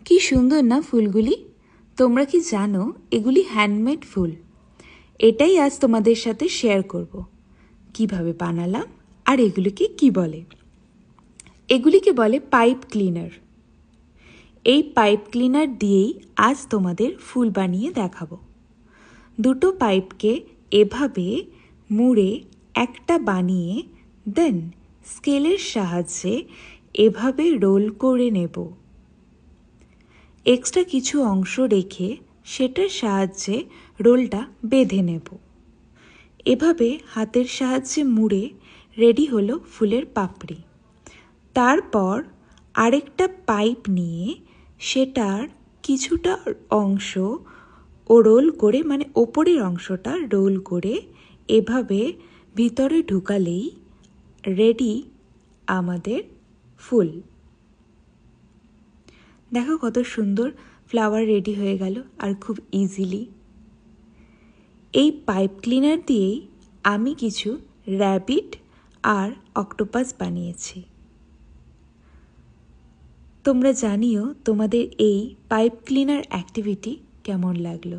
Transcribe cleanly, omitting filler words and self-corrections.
কি সুন্দর না ফুলগুলি। তোমরা কি জানো এগুলি হ্যান্ডমেড ফুল? এটাই আজ তোমাদের সাথে শেয়ার করব কিভাবে বানালাম আর এগুলিকে কি বলে। এগুলিকে বলে পাইপ ক্লিনার। এই পাইপ ক্লিনার দিয়েই আজ তোমাদের ফুল বানিয়ে দেখাবো। দুটো পাইপকে এভাবে মুড়ে একটা বানিয়ে দেন স্কেলের সাহায্যে এভাবে রোল করে নেব। এক্সট্রা কিছু অংশ রেখে সেটার সাহায্যে রোলটা বেঁধে নেব। এভাবে হাতের সাহায্যে মুড়ে রেডি হলো ফুলের পাপড়ি। তারপর আরেকটা পাইপ নিয়ে সেটার কিছুটা অংশ রোল করে, মানে ওপরের অংশটা রোল করে এভাবে ভিতরে ঢুকালেই রেডি আমাদের ফুল। দেখো কত সুন্দর ফ্লাওয়ার রেডি হয়ে গেল আর খুব ইজিলি। এই পাইপ ক্লিনার দিয়েই আমি কিছু র্যাবিট আর অক্টোপাস বানিয়েছি। তোমরা জানিও তোমাদের এই পাইপ ক্লিনার অ্যাক্টিভিটি কেমন লাগলো।